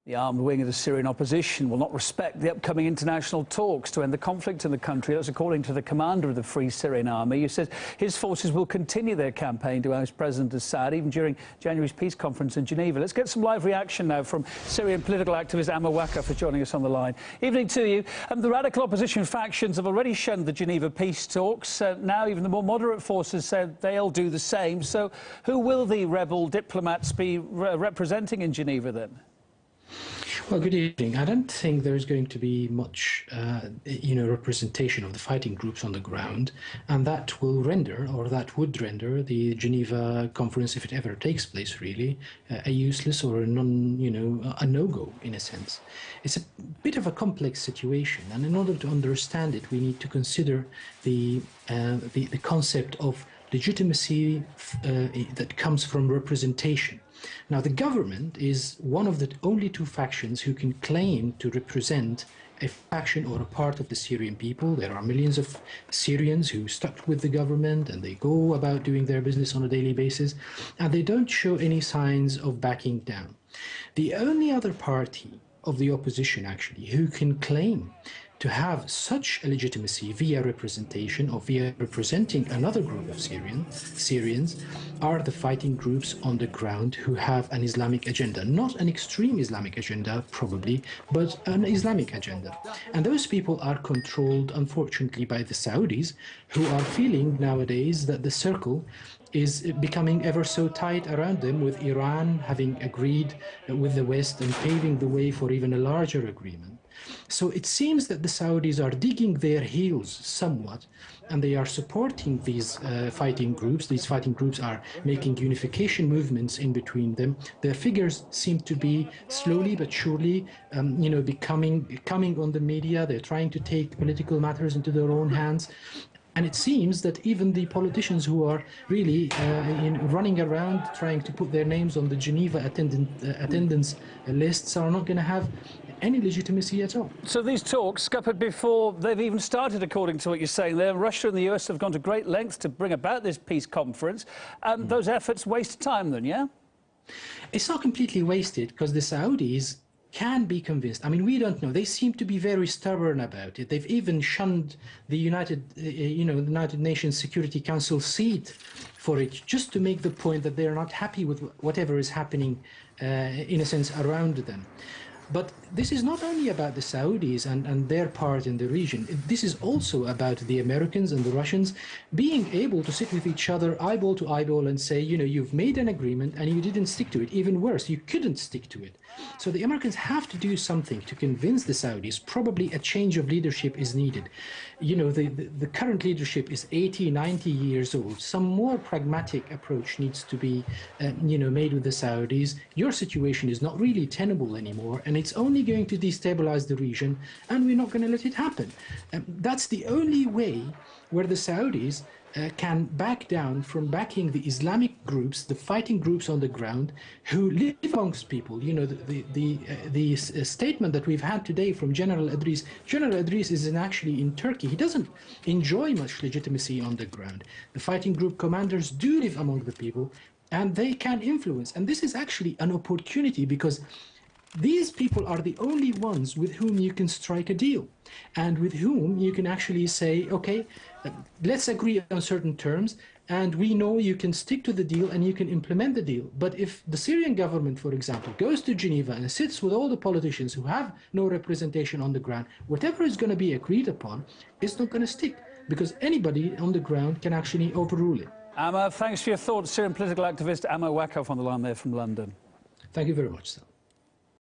The armed wing of the Syrian opposition will not respect the upcoming international talks to end the conflict in the country. That's according to the commander of the Free Syrian Army, who says his forces will continue their campaign to oust President Assad, even during January's peace conference in Geneva. Let's get some live reaction now from Syrian political activist Ammar Waqqaf, for joining us on the line. Evening to you. The radical opposition factions have already shunned the Geneva peace talks. Now even the more moderate forces said they'll do the same. So who will the rebel diplomats be representing in Geneva then? Well, good evening. I don't think there's going to be much, representation of the fighting groups on the ground, and that will render, or that would render, the Geneva conference, if it ever takes place, really, a useless or a no-go in a sense. It's a bit of a complex situation, and in order to understand it, we need to consider the concept of legitimacy that comes from representation. Now, the government is one of the only two factions who can claim to represent a faction or a part of the Syrian people. There are millions of Syrians who stuck with the government, and they go about doing their business on a daily basis, and they don't show any signs of backing down. The only other party of the opposition, actually, who can claim to have such a legitimacy via representation or via representing another group of Syrians are the fighting groups on the ground who have an Islamic agenda. Not an extreme Islamic agenda, probably, but an Islamic agenda. And those people are controlled, unfortunately, by the Saudis, who are feeling nowadays that the circle is becoming ever so tight around them, with Iran having agreed with the West and paving the way for even a larger agreement. So it seems that the Saudis are digging their heels somewhat, and they are supporting these fighting groups. These fighting groups are making unification movements in between them. Their figures seem to be slowly but surely, coming on the media. They're trying to take political matters into their own hands. And it seems that even the politicians who are really running around trying to put their names on the Geneva attendance lists are not going to have any legitimacy at all. So these talks, scuppered before they've even started, according to what you're saying there. Russia and the US have gone to great lengths to bring about this peace conference. Those efforts waste time then, yeah? It's not completely wasted, because the Saudis can be convinced. I mean, we don't know. They seem to be very stubborn about it. They've even shunned the United Nations Security Council seat for it, just to make the point that they're not happy with whatever is happening, in a sense, around them. But this is not only about the Saudis and their part in the region. This is also about the Americans and the Russians being able to sit with each other eyeball to eyeball and say, you've made an agreement and you didn't stick to it. Even worse, you couldn't stick to it. So the Americans have to do something to convince the Saudis. Probably a change of leadership is needed. The current leadership is 80, 90 years old. Some more pragmatic approach needs to be, made with the Saudis. Your situation is not really tenable anymore, and it's only going to destabilize the region, and we're not going to let it happen. That's the only way where the Saudis can back down from backing the Islamic groups, the fighting groups on the ground, who live amongst people. The statement that we've had today from General Idris. General Idris is actually in Turkey. He doesn't enjoy much legitimacy on the ground. The fighting group commanders do live among the people, and they can influence. And this is actually an opportunity, because these people are the only ones with whom you can strike a deal, and with whom you can actually say, okay, let's agree on certain terms, and we know you can stick to the deal and you can implement the deal. But if the Syrian government, for example, goes to Geneva and sits with all the politicians who have no representation on the ground, whatever is going to be agreed upon is not going to stick, because anybody on the ground can actually overrule it. Ammar, thanks for your thoughts. Syrian political activist Ammar Waqqaf on the line there from London. Thank you very much, sir.